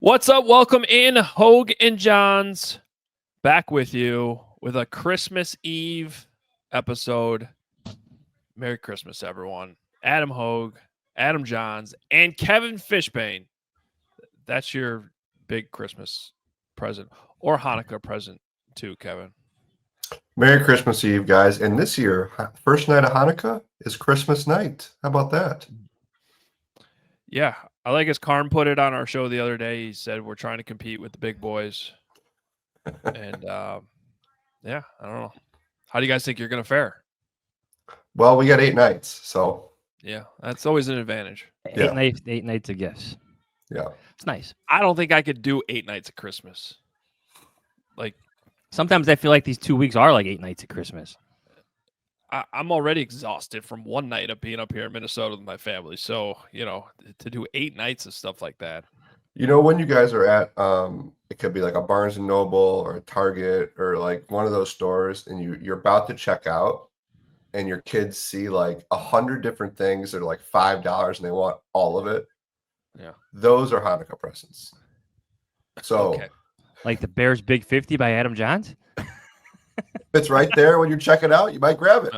What's up? Welcome in, Hoge and Jahns, back with you with a Christmas Eve episode. Merry Christmas, everyone. Adam Hoge, Adam Jahns, and Kevin Fishbain. That's your big Christmas present or Hanukkah present too, Kevin. Merry Christmas Eve, guys. And this year, first night of Hanukkah is Christmas night. How about that? Yeah, I like as Karm put it on our show the other day. He said we're trying to compete with the big boys. And yeah, I don't know. How do you guys think you're going to fare? Well, we got 8 nights, so yeah, that's always an advantage. Eight nights of gifts. Yeah, it's nice. I don't think I could do 8 nights of Christmas. Like sometimes I feel like these 2 weeks are like 8 nights of Christmas. I'm already exhausted from one night of being up here in Minnesota with my family. So, to do 8 nights of stuff like that. When you guys are at, it could be like a Barnes and Noble or a Target or like one of those stores, and you're about to check out, and your kids see like 100 different things that are like $5 and they want all of it. Yeah, those are Hanukkah presents. So, okay. Like the Bears Big 50 by Adam Jahns. If it's right there when you're checking out, you might grab it.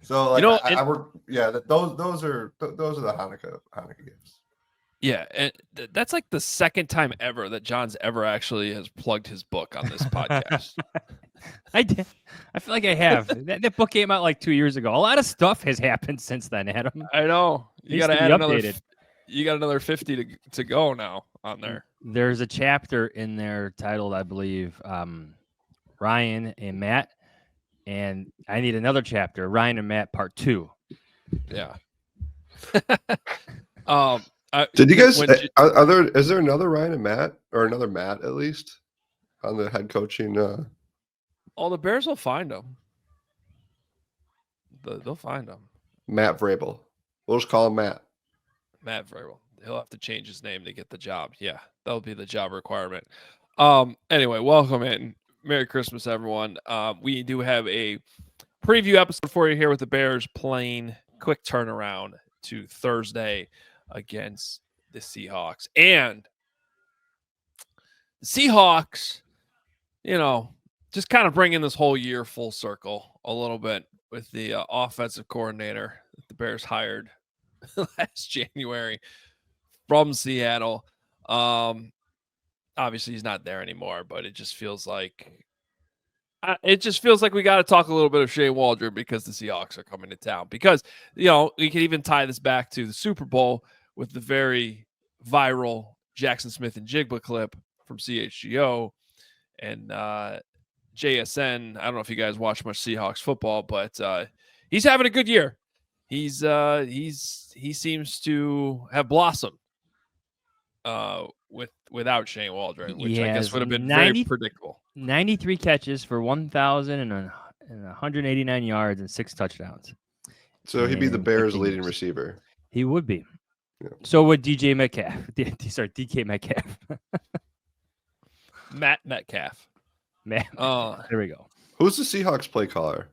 So, like, those are the Hanukkah gifts. Yeah, and that's like the second time ever that Jahns ever actually has plugged his book on this podcast. I did. I feel like I have. That book came out like 2 years ago. A lot of stuff has happened since then, Adam. I know. You got to add another. You got another 50 to go now on there. There's a chapter in there titled, I believe, Ryan and Matt, and I need another chapter, Ryan and Matt Part 2. Yeah. Did you guys? Is there another Ryan and Matt, or another Matt at least, on the head coaching? Oh, the Bears will find them. They'll find them. Matt Vrabel. We'll just call him Matt. Matt Vrabel. He'll have to change his name to get the job. Yeah, that'll be the job requirement. Anyway, welcome in. Merry Christmas, everyone. We do have a preview episode for you here with the Bears playing quick turnaround to Thursday against the Seahawks. And the Seahawks, just kind of bringing this whole year full circle a little bit with the offensive coordinator that the Bears hired last January from Seattle. Obviously, he's not there anymore, but it just feels like we got to talk a little bit of Shane Waldron because the Seahawks are coming to town. Because, we can even tie this back to the Super Bowl with the very viral Jackson Smith and Jigba clip from CHGO and JSN. I don't know if you guys watch much Seahawks football, but he's having a good year. He seems to have blossomed without Shane Waldron, which I guess would have been very predictable. 93 catches for 1,189 yards and 6 touchdowns. So he'd be the Bears' leading receiver. He would be. Yeah. So would DK Metcalf. Matt Metcalf. There we go. Who's the Seahawks play caller?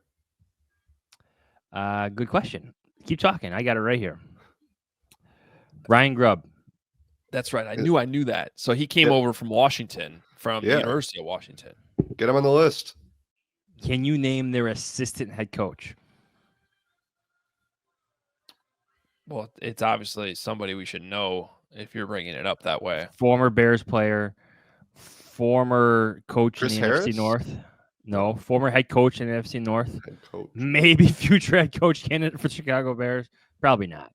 Good question. Keep talking. I got it right here. Ryan Grubb. That's right. I knew that. So he came over from Washington, from the University of Washington. Get him on the list. Can you name their assistant head coach? Well, it's obviously somebody we should know if you're bringing it up that way. Former Bears player, former coach Chris in the Harris? NFC North. No, former head coach in the NFC North. Head coach. Maybe future head coach candidate for Chicago Bears. Probably not.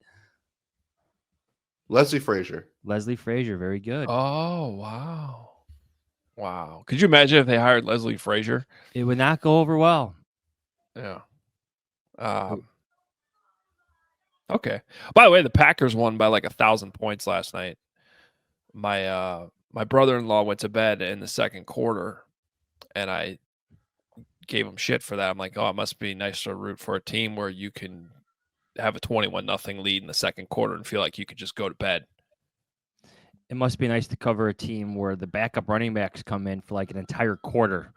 Leslie Frazier. Leslie Frazier, very good. Oh, wow. Could you imagine if they hired Leslie Frazier? It would not go over well. Yeah. Okay. By the way, the Packers won by like 1,000 points last night. My brother-in-law went to bed in the second quarter, and I gave him shit for that. I'm like, oh, it must be nice to root for a team where you can have a 21-0 lead in the second quarter and feel like you could just go to bed. It must be nice to cover a team where the backup running backs come in for like an entire quarter.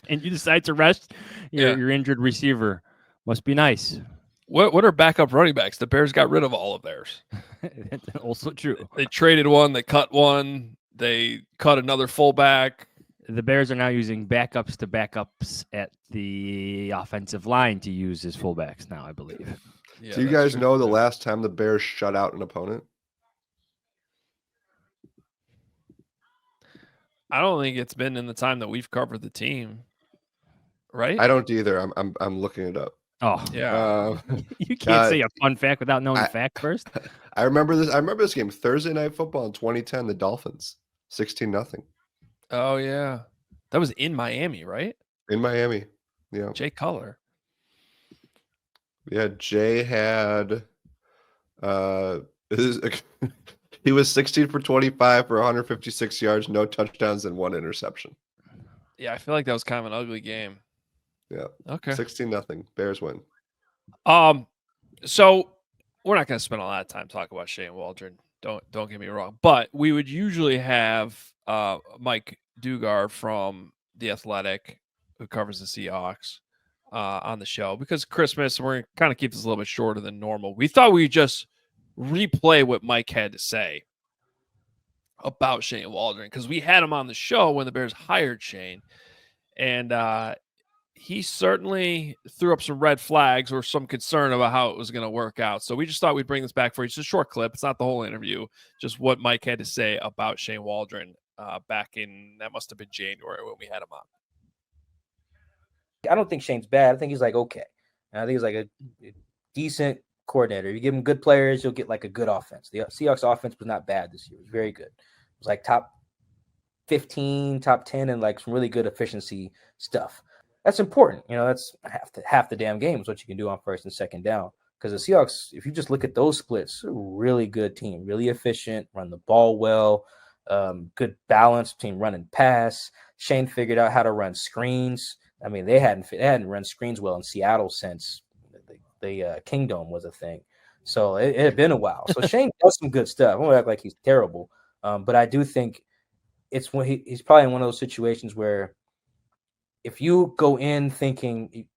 And you decide to rest your injured receiver. Must be nice. What are backup running backs? The Bears got rid of all of theirs. That's also true. They traded one. They cut one. They cut another fullback. The Bears are now using backups to backups at the offensive line to use as fullbacks now, I believe. Yeah, Do you that's guys true. know the last time the Bears shut out an opponent? I don't think it's been in the time that we've covered the team, right? I don't either. I'm looking it up. Oh, Yeah. you can't say a fun fact without knowing I- the fact first. I remember this. I remember this game, Thursday Night Football in 2010. The Dolphins, 16-0 Oh yeah, that was in Miami, right? in Miami. Yeah, Jay Cutler. yeah. Jay had, he was 16 for 25 for 156 yards, no touchdowns, and 1 interception. Yeah, I feel like that was kind of an ugly game. Yeah. Okay. 16-0. Bears win. So we're not going to spend a lot of time talking about Shane Waldron. Don't get me wrong, but we would usually have Mike Dugar from The Athletic, who covers the Seahawks, on the show because Christmas. We're going to kind of keep this a little bit shorter than normal. We thought we'd just replay what Mike had to say about Shane Waldron because we had him on the show when the Bears hired Shane, and he certainly threw up some red flags or some concern about how it was going to work out. So we just thought we'd bring this back for you. It's a short clip. It's not the whole interview, just what Mike had to say about Shane Waldron back in, that must have been January when we had him on. I don't think Shane's bad. I think he's like okay. And I think he's like a decent coordinator. You give him good players, you'll get like a good offense. The Seahawks offense was not bad this year. It was very good. It was like top 15, top 10, and like some really good efficiency stuff. That's important. You know, that's half the damn game is what you can do on first and second down. Because the Seahawks, if you just look at those splits, a really good team, really efficient, run the ball well, good balance between run and pass. Shane figured out how to run screens. I mean, they hadn't run screens well in Seattle since the Kingdom was a thing. So it had been a while. So Shane does some good stuff. I won't act like he's terrible, but I do think it's when he's probably in one of those situations where if you go in thinking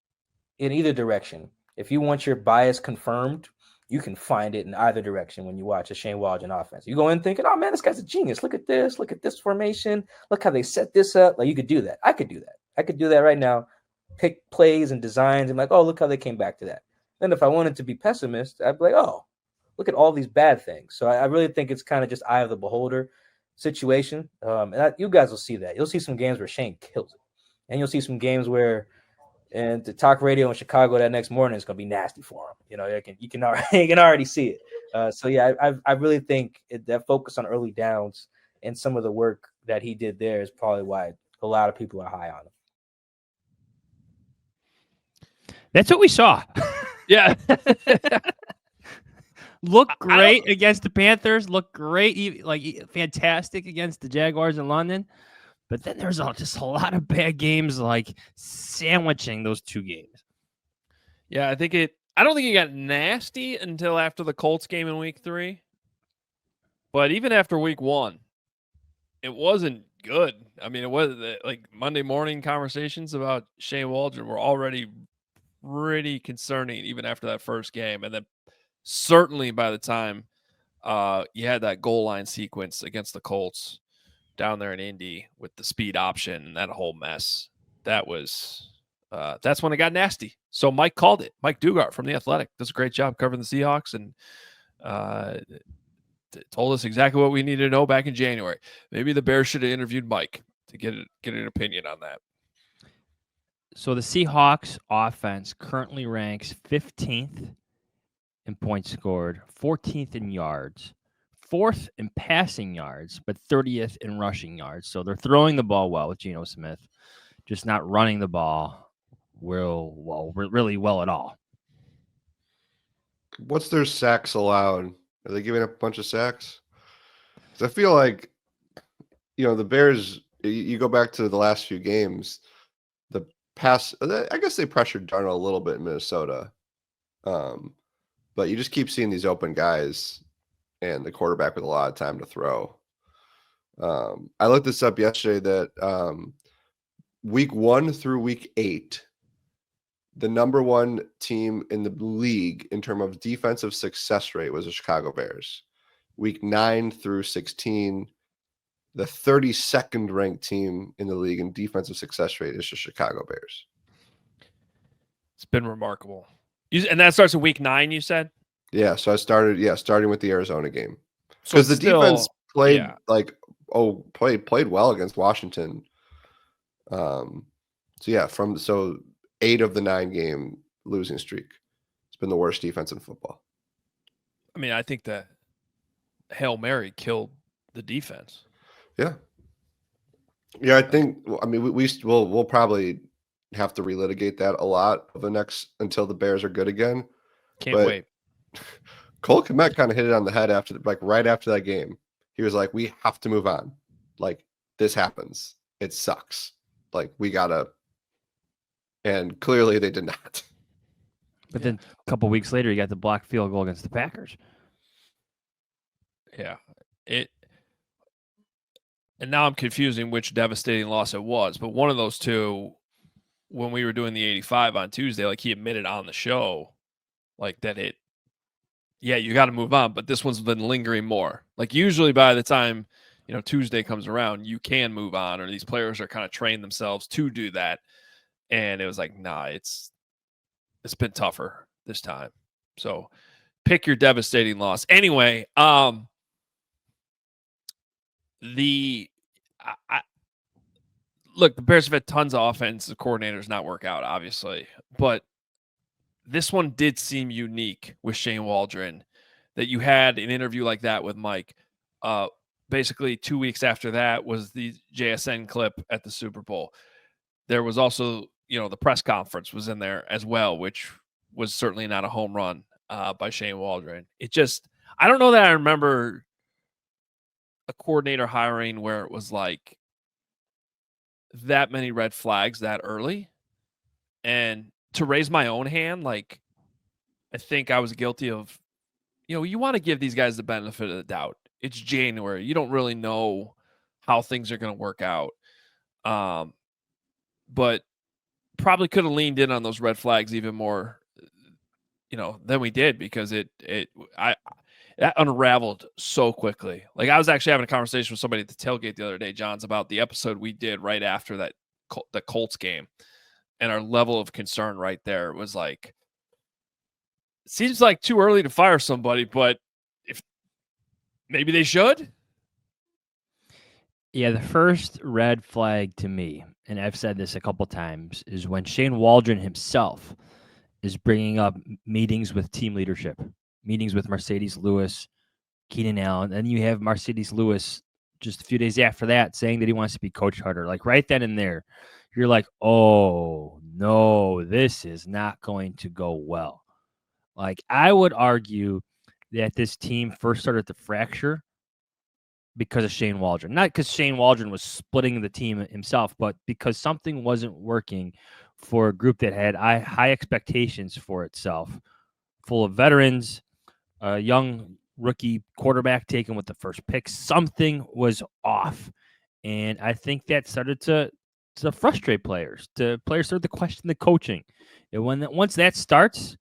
in either direction, if you want your bias confirmed, you can find it in either direction when you watch a Shane Waldron offense. You go in thinking, oh, man, this guy's a genius. Look at this formation. Look how they set this up. Like, you could do that. I could do that. I could do that right now, pick plays and designs and like, oh, look how they came back to that. Then if I wanted to be pessimist, I'd be like, oh, look at all these bad things. So I really think it's kind of just eye of the beholder situation. You guys will see that. You'll see some games where Shane kills it. And you'll see some games where, and the talk radio in Chicago that next morning is going to be nasty for him. You know, you can already see it. So yeah, I really think that focus on early downs and some of the work that he did there is probably why a lot of people are high on him. That's what we saw. Yeah. Look great against the Panthers. Look great, like fantastic against the Jaguars in London. But then there's just a lot of bad games, like sandwiching those two games. Yeah, I don't think it got nasty until after the Colts game in week 3. But even after week 1, it wasn't good. I mean, it was like Monday morning conversations about Shane Waldron were already pretty concerning even after that first game. And then certainly by the time you had that goal line sequence against the Colts down there in Indy with the speed option and that whole mess, that's when it got nasty. So Mike called it. Mike Dugart from The Athletic does a great job covering the Seahawks and told us exactly what we needed to know back in January. Maybe the Bears should have interviewed Mike to get an opinion on that. So the Seahawks offense currently ranks 15th in points scored, 14th in yards, 4th in passing yards, but 30th in rushing yards. So they're throwing the ball well with Geno Smith, just not running the ball really well at all. What's their sacks allowed? Are they giving up a bunch of sacks? I feel like, the Bears, you go back to the last few games, the pass, I guess they pressured Darnold a little bit in Minnesota. But you just keep seeing these open guys and the quarterback with a lot of time to throw. I looked this up yesterday that week 1 through week 8, the number one team in the league in terms of defensive success rate was the Chicago Bears. Week 9 through 16, the 32nd ranked team in the league in defensive success rate is the Chicago Bears. It's been remarkable. And that starts in week 9, you said? Yeah, so I starting with the Arizona game. So Because the it's still, defense played yeah. played well against Washington. So 8 of the 9 game losing streak. It's been the worst defense in football. I mean, I think that Hail Mary killed the defense. Yeah. Yeah, I think. I mean, we'll probably have to relitigate that a lot of the next until the Bears are good again. Can't wait. Cole Kmet kind of hit it on the head right after that game. He was like, "We have to move on. Like this happens. It sucks. Like we gotta." And clearly they did not. But then a couple weeks later, you got the blocked field goal against the Packers. Yeah. And now I'm confusing which devastating loss it was, but one of those two, when we were doing the 85 on Tuesday, like he admitted on the show, like that you got to move on, but this one's been lingering more. Like usually by the time, Tuesday comes around, you can move on, or these players are kind of trained themselves to do that. And it was like, nah, it's been tougher this time. So pick your devastating loss. Anyway, look, the Bears have had tons of offensive coordinators not work out, obviously, but this one did seem unique with Shane Waldron, that you had an interview like that with Mike. Basically 2 weeks after that was the JSN clip at the Super Bowl. There was also, the press conference was in there as well, which was certainly not a home run by Shane Waldron. I don't know that I remember a coordinator hiring where it was like that many red flags that early. And to raise my own hand, like I think I was guilty of, you want to give these guys the benefit of the doubt. It's January. You don't really know how things are going to work out. But probably could have leaned in on those red flags even more, than we did, because that unraveled so quickly. Like I was actually having a conversation with somebody at the tailgate the other day, Johns, about the episode we did right after the Colts game, and our level of concern right there was like, it seems like too early to fire somebody, but if maybe they should. Yeah, the first red flag to me, and I've said this a couple times, is when Shane Waldron himself is bringing up meetings with team leadership, meetings with Mercedes Lewis, Keenan Allen. Then you have Mercedes Lewis just a few days after that saying that he wants to be Coach Carter. Like right then and there, you're like, oh, no, this is not going to go well. Like I would argue that this team first started to fracture because of Shane Waldron. Not because Shane Waldron was splitting the team himself, but because something wasn't working for a group that had high expectations for itself, full of veterans, a young rookie quarterback taken with the first pick. Something was off. And I think that started to frustrate players. Players started to question the coaching. And once that starts,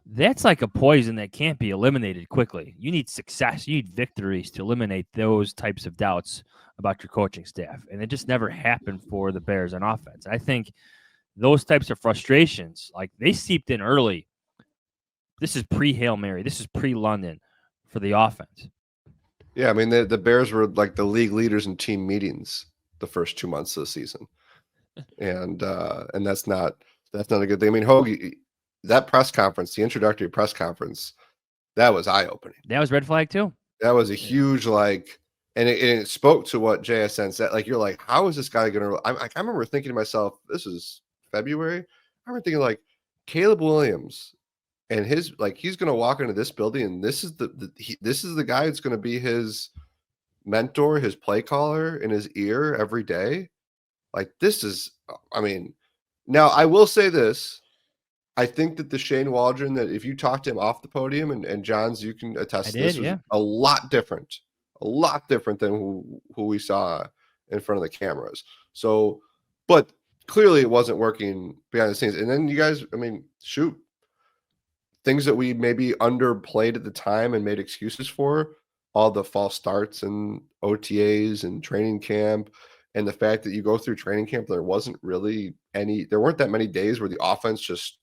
that's like a poison that can't be eliminated quickly. You need success. You need victories to eliminate those types of doubts about your coaching staff. And it just never happened for the Bears on offense. I think those types of frustrations, like they seeped in early. This is pre-Hail Mary. This is pre-London for the offense. Yeah, I mean, the Bears were like the league leaders in team meetings the first 2 months of the season. And that's not a good thing. I mean, Hoge, that press conference, the introductory press conference, that was eye-opening. That was red flag too. That was a huge, and it spoke to what JSN said. Like, you're like, how is this guy going to, I remember thinking to myself, this is February. I remember thinking like Caleb Williams and he's going to walk into this building and this is this is the guy that's going to be his mentor, his play caller in his ear every day. Like this is, I mean, now I will say this. I think that the Shane Waldron, that if you talk to him off the podium, and Johns, you can attest to this, was a lot different than who we saw in front of the cameras. So, but clearly it wasn't working behind the scenes. And then you guys, I mean, shoot, things that we maybe underplayed at the time and made excuses for, all the false starts and OTAs and training camp, and the fact that you go through training camp, there weren't that many days where the offense just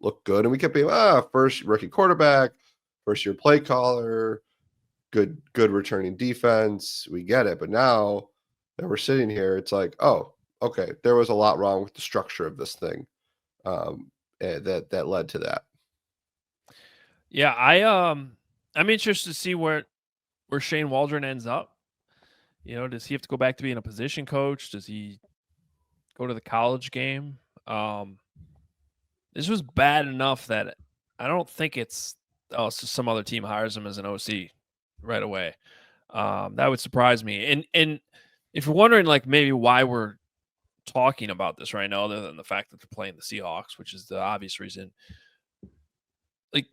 looked good. And we kept being, first rookie quarterback, first year play caller, good returning defense. We get it. But now that we're sitting here, it's like, oh, okay, there was a lot wrong with the structure of this thing that led to that. Yeah, I'm interested to see where Shane Waldron ends up. You know, does he have to go back to being a position coach? Does he go to the college game? This was bad enough that I don't think it's some other team hires him as an OC right away. That would surprise me. And if you're wondering, like, maybe why we're talking about this right now, other than the fact that they're playing the Seahawks, which is the obvious reason, like,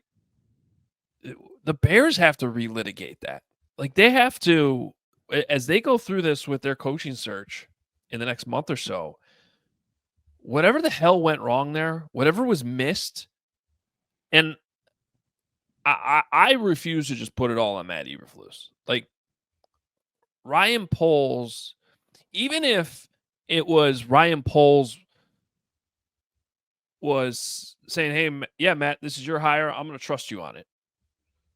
the Bears have to relitigate that. Like, they have to, as they go through this with their coaching search in the next month or so, whatever the hell went wrong there, whatever was missed, and I refuse to just put it all on Matt Eberflus. Like, Ryan Poles, even if it was Ryan Poles was saying, hey, yeah, Matt, this is your hire. I'm going to trust you on it.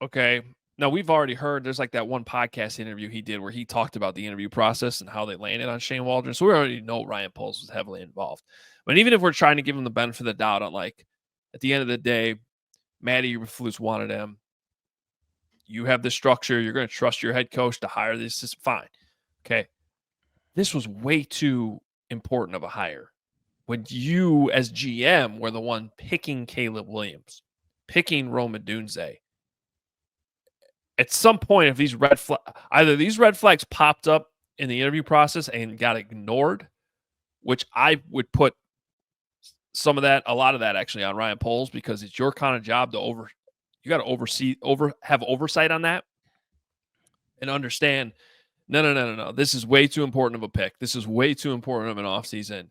Okay. Now, we've already heard there's like that one podcast interview he did where he talked about the interview process and how they landed on Shane Waldron. So we already know Ryan Poles was heavily involved. But even if we're trying to give him the benefit of the doubt on, like, at the end of the day, Matt Eberflus wanted him. You have this structure. You're going to trust your head coach to hire this system. Fine. Okay. This was way too important of a hire. When you, as GM, were the one picking Caleb Williams, picking Rome Odunze, at some point, if these either these red flags popped up in the interview process and got ignored, which I would put a lot of that actually on Ryan Poles, because it's your kind of job to you got to have oversight on that and understand, no. This is way too important of a pick. This is way too important of an offseason.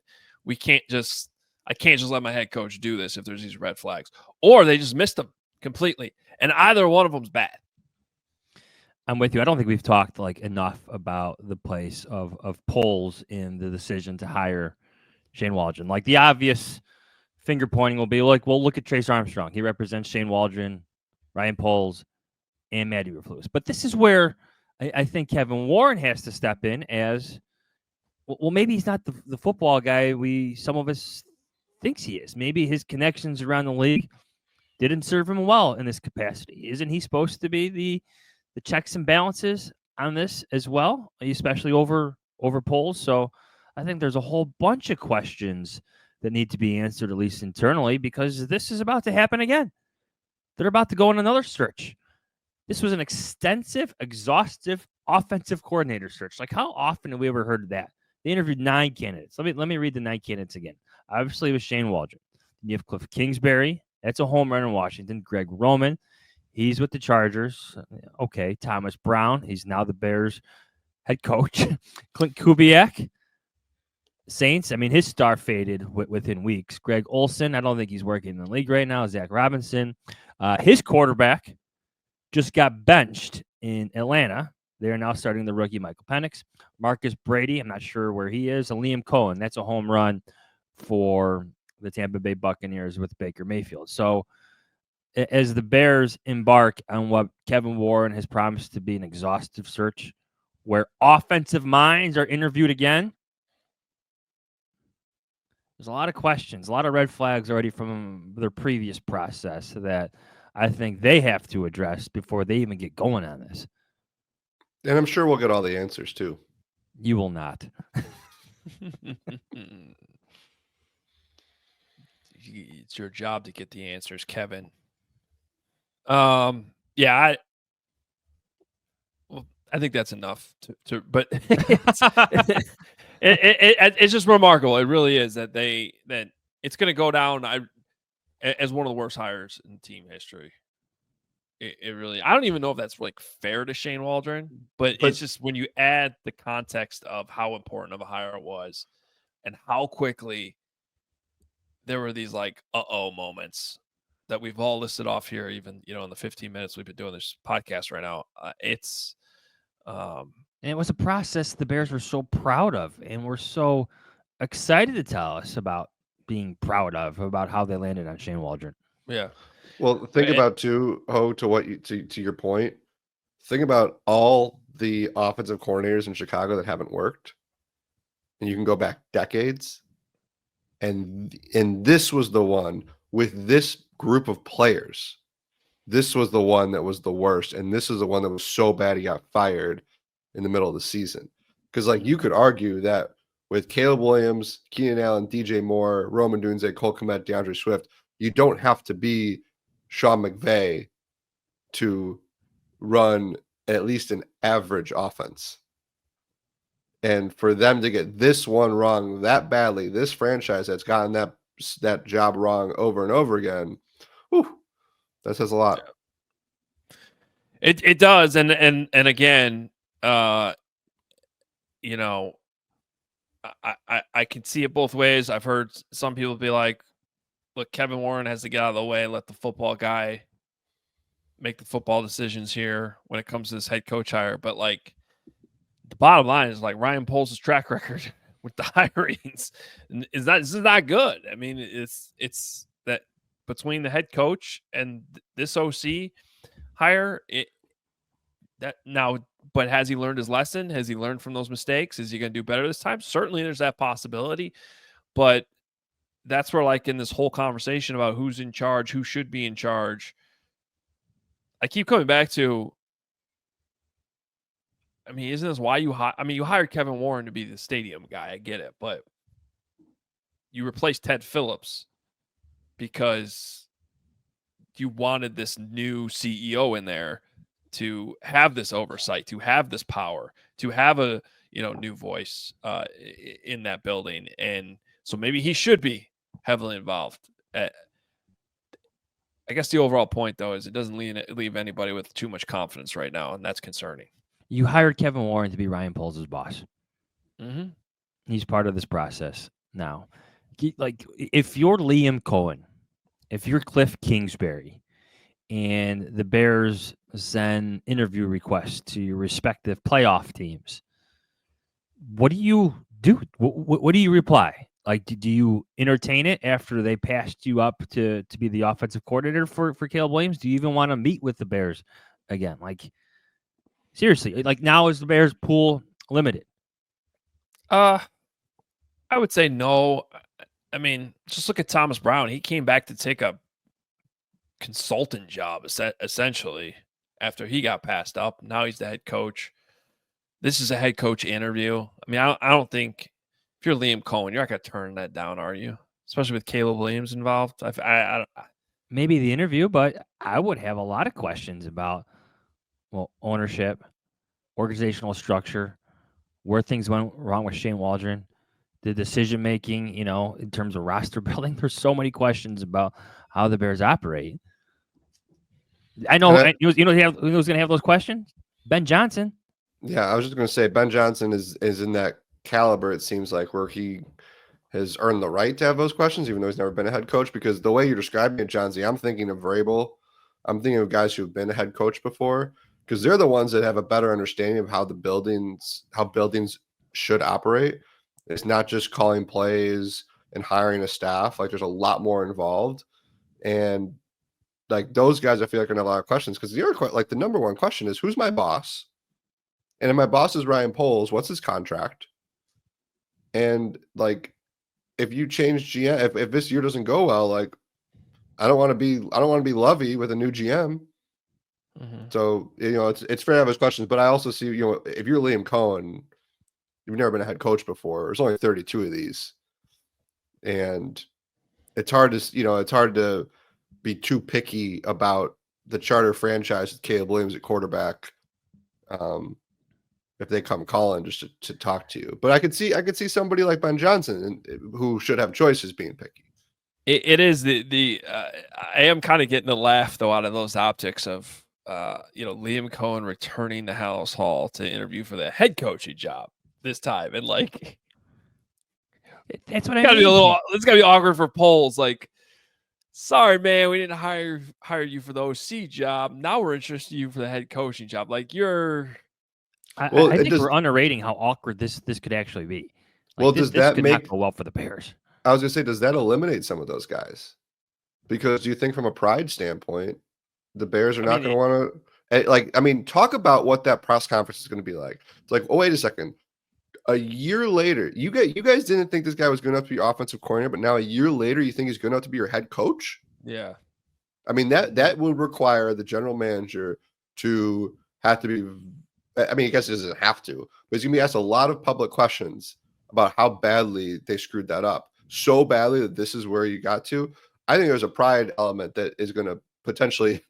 I can't just let my head coach do this if there's these red flags. Or they just missed them completely. And either one of them's bad. I'm with you. I don't think we've talked like enough about the place of Poles in the decision to hire Shane Waldron. Like, the obvious finger pointing will be like, well, look at Trace Armstrong. He represents Shane Waldron, Ryan Poles, and Matt Eberflus. But this is where I think Kevin Warren has to step in as, well, maybe he's not the football guy some of us thinks he is. Maybe his connections around the league didn't serve him well in this capacity. Isn't he supposed to be the checks and balances on this as well, especially over Poles? So I think there's a whole bunch of questions that need to be answered, at least internally, because this is about to happen again. They're about to go on another search. This was an extensive, exhaustive offensive coordinator search. Like, how often have we ever heard of that? They interviewed 9 candidates. Let me read the 9 candidates again. Obviously, it was Shane Waldron. You have Cliff Kingsbury. That's a home run in Washington. Greg Roman. He's with the Chargers. Okay. Thomas Brown. He's now the Bears head coach. Clint Kubiak. Saints. I mean, his star faded within weeks. Greg Olson. I don't think he's working in the league right now. Zach Robinson. His quarterback just got benched in Atlanta. They are now starting the rookie Michael Penix. Marcus Brady. I'm not sure where he is. And Liam Cohen. That's a home run for the Tampa Bay Buccaneers with Baker Mayfield. So, as the Bears embark on what Kevin Warren has promised to be an exhaustive search where offensive minds are interviewed again, there's a lot of questions, a lot of red flags already from their previous process that I think they have to address before they even get going on this. And I'm sure we'll get all the answers too. You will not. It's your job to get the answers, Kevin. Yeah, I think that's enough but it's just remarkable. It really is that it's going to go down as one of the worst hires in team history. It really, I don't even know if that's like fair to Shane Waldron, but it's just when you add the context of how important of a hire it was and how quickly there were these like moments that we've all listed off here, even in the 15 minutes we've been doing this podcast right now. It's and it was a process the Bears were so proud of, and were so excited to tell us about being proud of, about how they landed on Shane Waldron. yeah. Well, think about too, Ho, to what you to your point. Think about all the offensive coordinators in Chicago that haven't worked, and you can go back decades. And this was the one with this group of players. This was the one that was the worst, and this is the one that was so bad he got fired in the middle of the season. Because like you could argue that with Caleb Williams, Keenan Allen, DJ Moore, Roman Dunze, Cole Kmet, DeAndre Swift, you don't have to be Sean McVay to run at least an average offense. And for them to get this one wrong that badly, this franchise that's gotten that job wrong over and over again, whew, that says a lot. It does, and again, I can see it both ways. I've heard some people be like, "Look, Kevin Warren has to get out of the way, let the football guy make the football decisions here when it comes to this head coach hire." But like, the bottom line is like Ryan Poles' track record with the hirings this is not good. I mean, it's that between the head coach and this OC hire, but has he learned his lesson? Has he learned from those mistakes? Is he going to do better this time? Certainly there's that possibility, but that's where, like, in this whole conversation about who's in charge, who should be in charge, I keep coming back to, I mean, isn't this why you hired Kevin Warren to be the stadium guy? I get it, but you replaced Ted Phillips because you wanted this new CEO in there to have this oversight, to have this power, to have a new voice in that building, and so maybe he should be heavily involved. I guess the overall point, though, is it doesn't leave anybody with too much confidence right now, and that's concerning. You hired Kevin Warren to be Ryan Poles' boss. Mm-hmm. He's part of this process now. Like, if you're Liam Cohen, if you're Cliff Kingsbury, and the Bears send interview requests to your respective playoff teams, what do you do? What do you reply? Like, do you entertain it after they passed you up to be the offensive coordinator for Caleb Williams? Do you even want to meet with the Bears again? Like, seriously, like, now is the Bears pool limited? I would say no. I mean, just look at Thomas Brown. He came back to take a consultant job essentially after he got passed up. Now he's the head coach. This is a head coach interview. I mean, I don't think if you're Liam Cohen, you're not going to turn that down, are you? Especially with Caleb Williams involved. Maybe the interview, but I would have a lot of questions about, well, ownership, organizational structure, where things went wrong with Shane Waldron, the decision making, in terms of roster building. There's so many questions about how the Bears operate. I know, who's going to have those questions? Ben Johnson. Yeah, I was just going to say Ben Johnson is in that caliber, it seems like, where he has earned the right to have those questions, even though he's never been a head coach. Because the way you're describing it, John Z, I'm thinking of Vrabel. I'm thinking of guys who've been a head coach before, because they're the ones that have a better understanding of how buildings should operate. It's not just calling plays and hiring a staff. Like, there's a lot more involved. And like, those guys, I feel like, are going to have a lot of questions, because the number one question is, who's my boss? And if my boss is Ryan Poles, what's his contract? And like, if you change GM, if this year doesn't go well, like, I don't want to be Lovey with a new GM. Mm-hmm. So it's fair to have those questions, but I also see, if you're Liam Cohen, you've never been a head coach before. There's only 32 of these, and it's hard to be too picky about the charter franchise with Caleb Williams at quarterback. If they come calling just to talk to you. But I could see somebody like Ben Johnson who should have choices being picky. It is I am kind of getting a laugh though out of those optics of Liam Cohen returning to Hallis Hall to interview for the head coaching job this time, and like, That's what I Gotta mean. be a little. It's gotta be awkward for polls. Like, sorry, man, we didn't hire you for the OC job. Now we're interested in you for the head coaching job. Like, you're. Well, I it think does- we're underrating how awkward this could actually be. Like, Well, this, does this that could not make- go well for the Bears? I was gonna say, does that eliminate some of those guys? Because do you think from a pride standpoint, the Bears are not going to want to like? I mean, talk about what that press conference is going to be like. It's like, oh, wait a second. A year later, you guys didn't think this guy was good enough to be your offensive coordinator, but now a year later, you think he's good enough to be your head coach? Yeah. I mean, that would require the general manager to have to be. I mean, I guess it doesn't have to, but he's going to be asked a lot of public questions about how badly they screwed that up. So badly that this is where you got to. I think there's a pride element that is going to potentially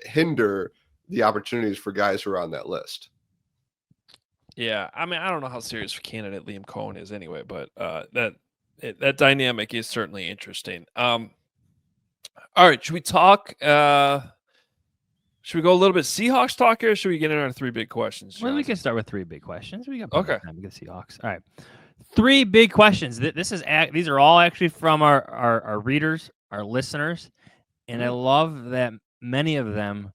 hinder the opportunities for guys who are on that list. Yeah, I mean, I don't know how serious candidate Liam Cohen is anyway, but that dynamic is certainly interesting. All right, should we talk? Should we go a little bit Seahawks talk here? Or should we get in our 3 big questions? Well, we Johnson? can start with 3 big questions. We got Okay. time. We got Seahawks. All right, 3 big questions. These are all actually from our readers, our listeners, and I love that many of them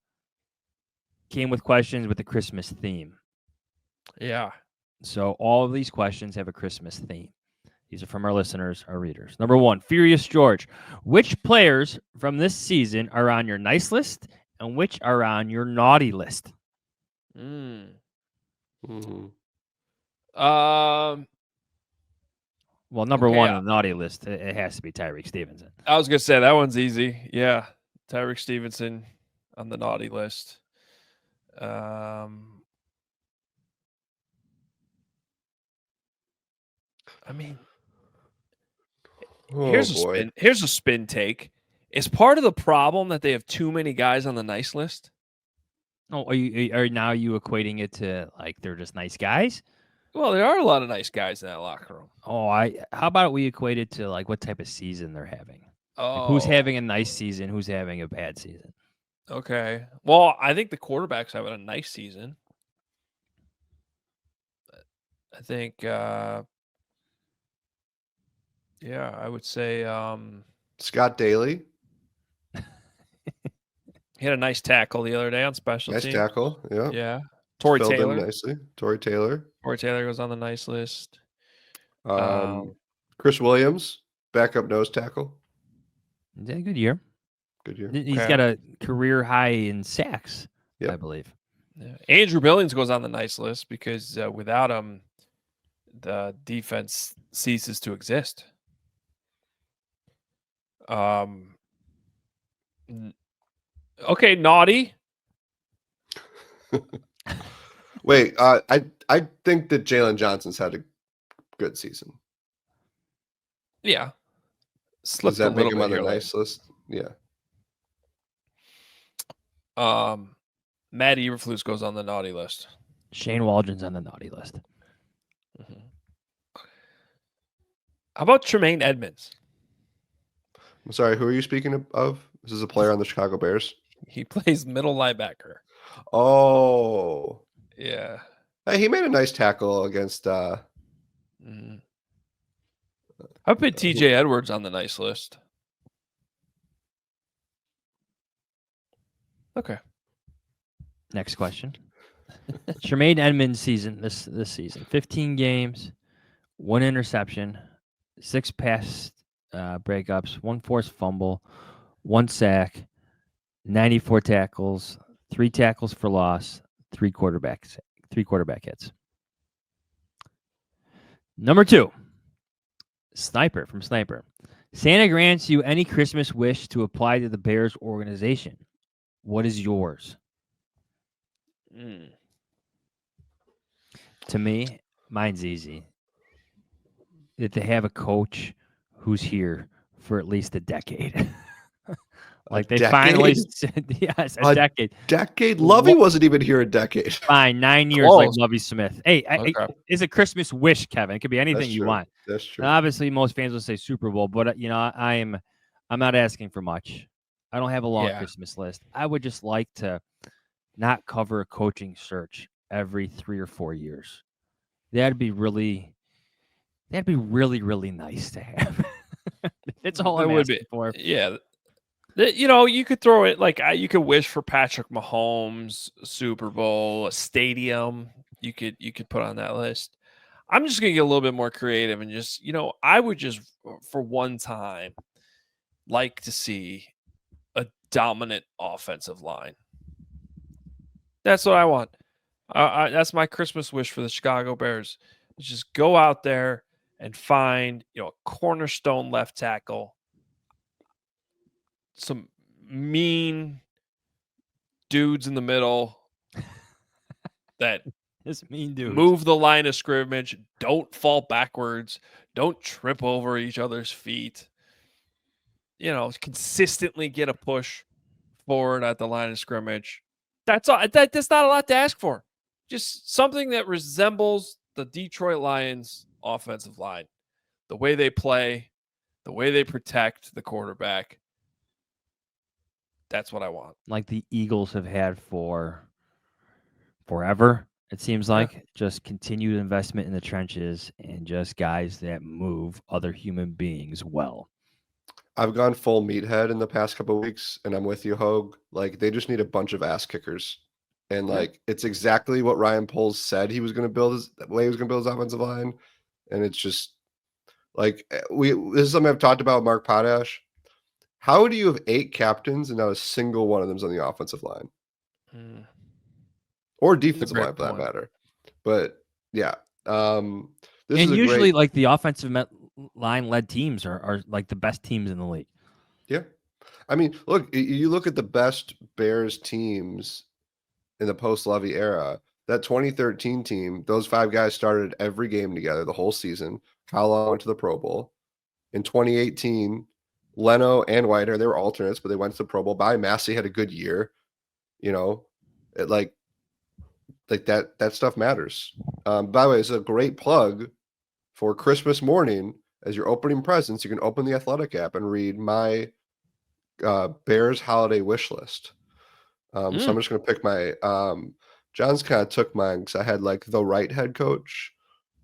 came with questions with the Christmas theme. Yeah. So all of these questions have a Christmas theme. These are from our listeners, our readers. Number 1, Furious George. Which players from this season are on your nice list and which are on your naughty list? Mm. Mm-hmm. Well, number Okay, 1 on the naughty list, it has to be Tyreek Stevenson. I was gonna say that one's easy. Yeah, Tyreek Stevenson on the naughty list. I mean, here's a spin take. Is part of the problem that they have too many guys on the nice list? Oh, are now you equating it to like they're just nice guys? Well, there are a lot of nice guys in that locker room. Oh, how about we equate it to like what type of season they're having? Oh, Like who's having a nice season? Who's having a bad season? Okay. Well, I think the quarterback's having a nice season. I think, yeah, I would say Scott Daly. he had a nice tackle the other day on special Nice team. tackle. Yeah. Yeah. Tory Filled in Taylor. nicely. Tory Taylor. Tory Taylor goes on the nice list. Chris Williams, backup nose tackle. He had a good year. Good year. He's Okay. got a career high in sacks, Yep. I believe. Yeah. Andrew Billings goes on the nice list because without him, the defense ceases to exist. Okay, naughty. Wait, I think that Jalen Johnson's had a good season. Yeah. Does Slipped a that make little him bit on the here nice list? Yeah. Matt Eberflus goes on the naughty list. Shane Waldron's on the naughty list. Mm-hmm. How about Tremaine Edmonds? I'm sorry, who are you speaking of? This is a player on the Chicago Bears. He plays middle linebacker. Oh. Yeah. Hey, he made a nice tackle against Mm. I put TJ Edwards on the nice list. Okay. Next question. Tremaine Edmonds season this season. 15 games, 1 interception, 6 pass breakups, 1 forced fumble, 1 sack, 94 tackles, 3 tackles for loss, 3 quarterback hits. Number 2, Sniper from Sniper. Santa grants you any Christmas wish to apply to the Bears organization. What is yours? Mm. To me, mine's easy. That they have a coach who's here for at least a decade. Like they finally said, yes, a decade. Decade? Lovey wasn't even here a decade. Fine, 9 years Close. like Lovie Smith. Hey, Okay. it's a Christmas wish, Kevin. It could be anything That's you true. want. That's true. Now, obviously, most fans will say Super Bowl, but I'm not asking for much. I don't have a long Yeah. Christmas list. I would just like to not cover a coaching search every 3 or 4 years. That'd be really That'd be really, really nice to have. It's all It I'm would asking be. for. Yeah. You know, you could throw it like you could wish for Patrick Mahomes, Super Bowl, a stadium. You could put on that list. I'm just gonna get a little bit more creative and just, I would just for one time like to see a dominant offensive line. That's what I want. That's my Christmas wish for the Chicago Bears. Just go out there and find, a cornerstone left tackle, some mean dudes in the middle that This mean dude. move the line of scrimmage, don't fall backwards, don't trip over each other's feet. Consistently get a push forward at the line of scrimmage. That's all. That's not a lot to ask for. Just something that resembles the Detroit Lions offensive line. The way they play, the way they protect the quarterback. That's what I want. Like the Eagles have had for forever, it seems like. Just continued investment in the trenches and just guys that move other human beings well. I've gone full meathead in the past couple of weeks, and I'm with you, Hogue. Like, they just need a bunch of ass kickers. And like it's exactly what Ryan Poles said he was going to build the way he was going to build his offensive line. And it's just like this is something I've talked about with Mark Potash. How do you have 8 captains and not a single one of them's on the offensive line? Or defensive line for that matter. But yeah. This and is usually like the offensive line led teams are like the best teams in the league. Yeah. I mean, look, you look at the best Bears teams in the post-Levy era, that 2013 team, those 5 guys started every game together the whole season. Kyle Long went to the Pro Bowl. In 2018, Leno and Whitehair, they were alternates, but they went to the Pro Bowl. Bobby Massey had a good year. Like that stuff matters. By the way, it's a great plug for Christmas morning. As your opening presents, you can open the Athletic app and read my Bears holiday wish list. So I'm just going to pick my John's kind of took mine because I had like the right head coach.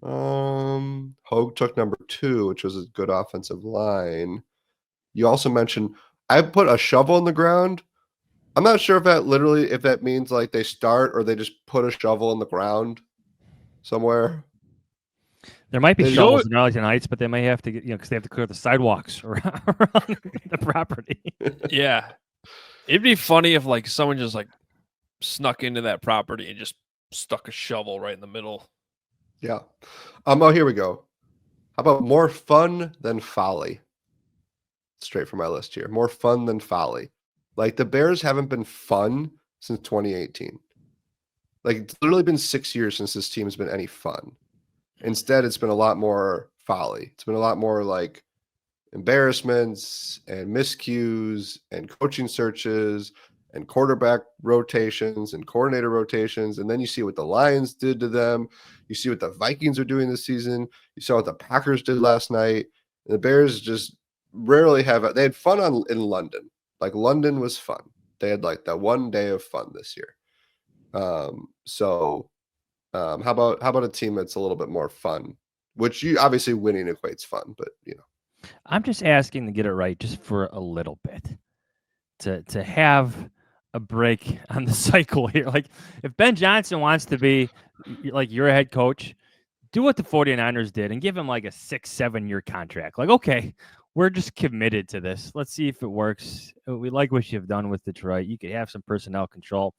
Hogue took number 2, which was a good offensive line. You also mentioned I put a shovel in the ground. I'm not sure if that means like they start or they just put a shovel in the ground somewhere. There might be shovels in Arlington Heights, but they may have to get, because they have to clear the sidewalks around the property. Yeah. It'd be funny if like someone just like snuck into that property and just stuck a shovel right in the middle. Yeah. Oh, here we go. How about more fun than folly? Straight from my list here. More fun than folly. Like the Bears haven't been fun since 2018. Like it's literally been 6 years since this team has been any fun. Instead, it's been a lot more folly. It's been a lot more like embarrassments and miscues and coaching searches and quarterback rotations and coordinator rotations. And then you see what the Lions did to them. You see what the Vikings are doing this season. You saw what the Packers did last night. And the Bears just rarely have they had fun in London. Like London was fun. They had like that one day of fun this year. How about a team that's a little bit more fun? Which you obviously winning equates fun, but I'm just asking to get it right just for a little bit. To have a break on the cycle here. Like if Ben Johnson wants to be like your head coach, do what the 49ers did and give him like a 6-7 year contract. Like, okay, we're just committed to this. Let's see if it works. We like what you've done with Detroit. You could have some personnel control.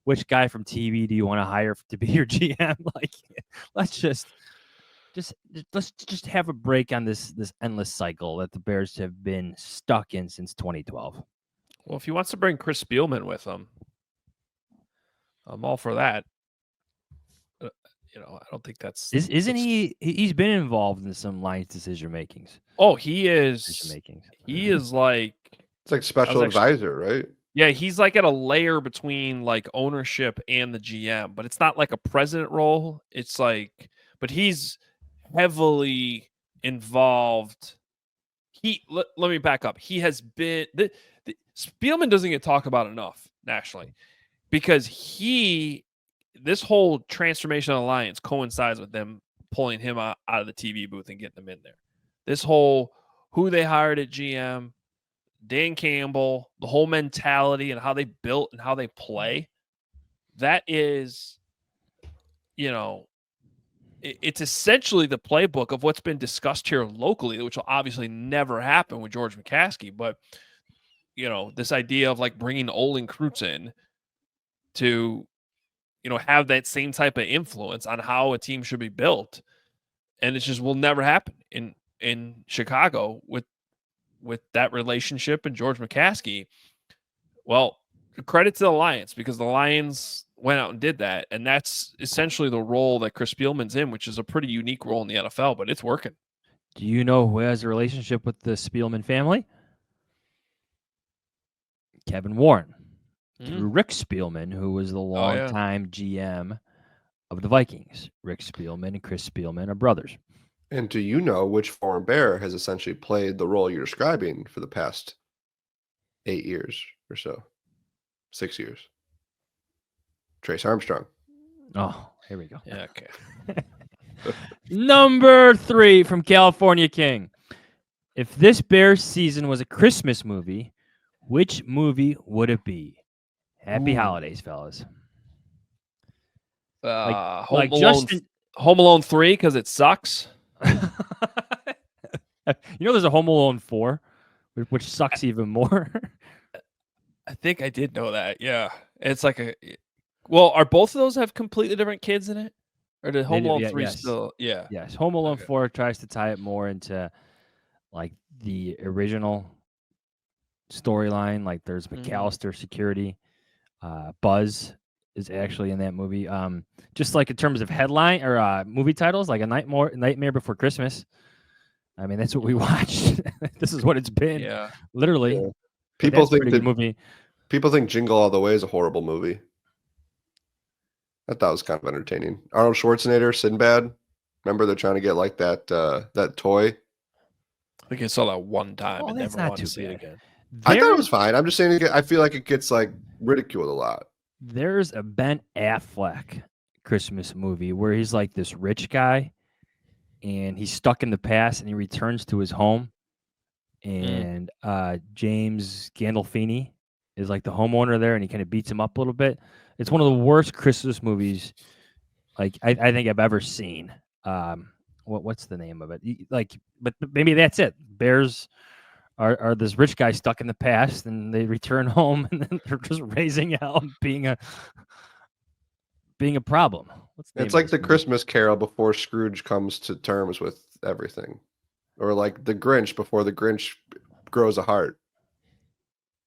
Which guy from TV do you want to hire to be your GM? Like, let's just have a break on this endless cycle that the Bears have been stuck in since 2012. Well, if he wants to bring Chris Spielman with him, I'm all for that. I don't think that's isn't he? He's been involved in some Lions decision makings. Oh, he is. Decision makings. He is like it's like special advisor, right? Yeah, he's like at a layer between like ownership and the GM, but it's not like a president role. It's like, but he's heavily involved. Let me back up. He has been Spielman doesn't get talked about enough nationally because this whole transformation of the Lions coincides with them pulling him out of the TV booth and getting him in there. This whole who they hired at GM, Dan Campbell, the whole mentality and how they built and how they play, that is, it's essentially the playbook of what's been discussed here locally, which will obviously never happen with George McCaskey. But, this idea of like bringing Olin Kreutz in to, have that same type of influence on how a team should be built. And it just will never happen in Chicago with that relationship and George McCaskey. Well, credit to the Lions, because the Lions went out and did that. And that's essentially the role that Chris Spielman's in, which is a pretty unique role in the NFL, but it's working. Do you know who has a relationship with the Spielman family? Kevin Warren. Through Rick Spielman, who was the longtime GM of the Vikings. Rick Spielman and Chris Spielman are brothers. And do you know which foreign bear has essentially played the role you're describing for the past 8 years or so? 6 years. Trace Armstrong. Oh, here we go. Yeah, okay. Number 3 from California King. If this Bears season was a Christmas movie, which movie would it be? Happy holidays, fellas. Home Alone 3 because it sucks. There's a Home Alone 4, which sucks even more. I think I did know that. Yeah, it's like are both of those have completely different kids in it, or did Home Alone 3 still? Yeah. Yes, Home Alone 4 tries to tie it more into like the original storyline. Like there's McAllister security. Buzz is actually in that movie. Just like in terms of headline or movie titles, like A Nightmare Before Christmas. I mean, that's what we watched. This is what it's been. Yeah, literally. Yeah. People think that movie. People think Jingle All the Way is a horrible movie. I thought it was kind of entertaining. Arnold Schwarzenegger, Sinbad. Remember they're trying to get like that toy. I think I saw that one time and that's never not wanted too to see it bad. again. I thought it was fine. I'm just saying I feel like it gets like ridiculed a lot. There's a Ben Affleck Christmas movie where he's like this rich guy and he's stuck in the past and he returns to his home. And James Gandolfini is like the homeowner there and he kind of beats him up a little bit. It's one of the worst Christmas movies like I think I've ever seen. What's the name of it? But maybe that's it. Bears are this rich guy stuck in the past and they return home and then they're just raising hell and being a problem. It's like the Christmas Carol before Scrooge comes to terms with everything. Or like the Grinch before the Grinch grows a heart.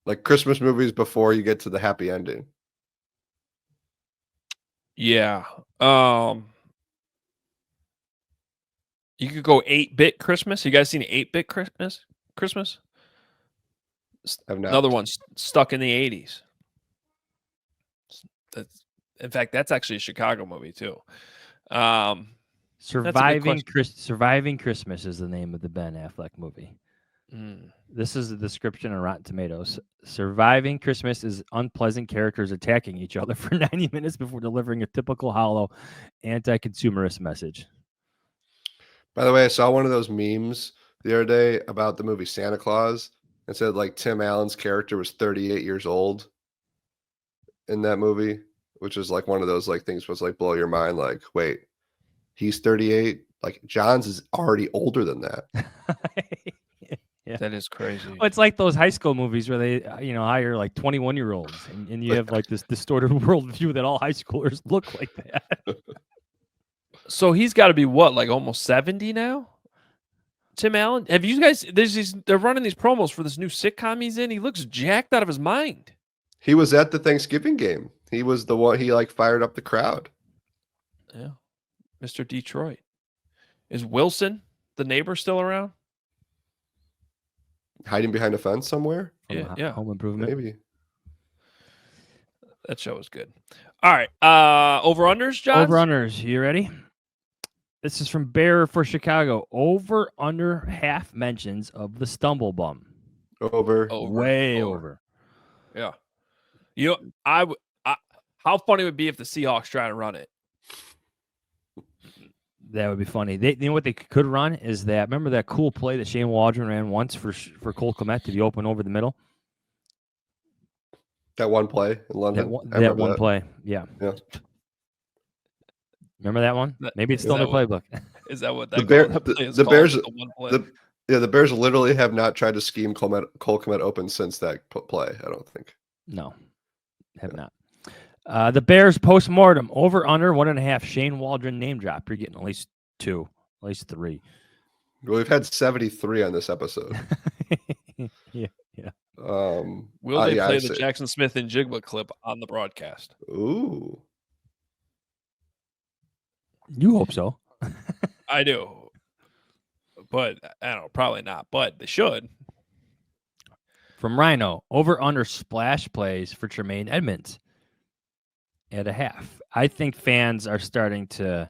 Like Christmas movies before you get to the happy ending. Yeah. You could go 8-bit Christmas. You guys seen 8-bit Christmas? I've not. Another one stuck in the 80s. In fact, that's actually a Chicago movie too. Surviving Christmas is the name of the Ben Affleck movie. This is the description on Rotten Tomatoes. Surviving Christmas is unpleasant characters attacking each other for 90 minutes before delivering a typical hollow anti-consumerist message. By the way, I saw one of those memes the other day about the movie Santa Claus. It said like Tim Allen's character was 38 years old in that movie, which is like one of those like things was like blow your mind. Like, wait, he's 38. Like Jahns is already older than that. Yeah. That is crazy. Well, it's like those high school movies where they, hire like 21-year-olds and you have like this distorted worldview that all high schoolers look like that. So he's got to be what, like almost 70 now? Tim Allen? Have you guys, they're running these promos for this new sitcom he's in. He looks jacked out of his mind. He was at the Thanksgiving game. He was the one, he like fired up the crowd. Yeah. Mr. Detroit. Is Wilson, the neighbor, still around? Hiding behind a fence somewhere? Yeah. Home Improvement. Maybe. That show was good. All right. Over-unders, John? Over-unders. You ready? This is from Bear for Chicago. Over-under half mentions of the Stumble Bum. Over. Way over. Yeah. How funny would it be if the Seahawks try to run it? That would be funny. You know what they could run is that. Remember that cool play that Shane Waldron ran once for Cole Kmet to be open over the middle. That one play in London. That one play. Yeah. Yeah. Remember that one? Maybe it's still in the playbook. Is that what The that play is called? Bears. The one play? The Bears literally have not tried to scheme Cole Kmet open since that play. I don't think. No, have not. The Bears post-mortem over under 1.5. Shane Waldron name drop. You're getting at least 2, at least 3. Well, we've had 73 on this episode. yeah. Will they play the Jackson Smith and Jigba clip on the broadcast? Ooh. You hope so. I do. But I don't know, probably not. But they should. From Rhino, over under splash plays for Tremaine Edmonds at 0.5. I think fans are starting to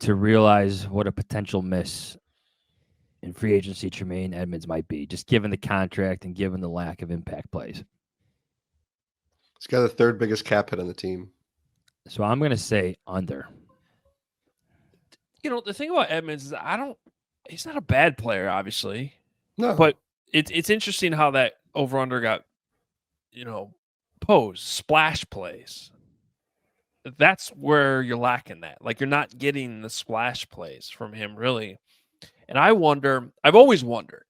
realize what a potential miss in free agency Tremaine Edmonds might be, just given the contract and given the lack of impact plays. He's got the third biggest cap hit on the team. So I'm going to say under. You know, the thing about Edmonds is he's not a bad player, obviously. No. But it's interesting how that over-under got, posed. Splash plays. That's where you're lacking that. Like, you're not getting the splash plays from him, really. And I've always wondered,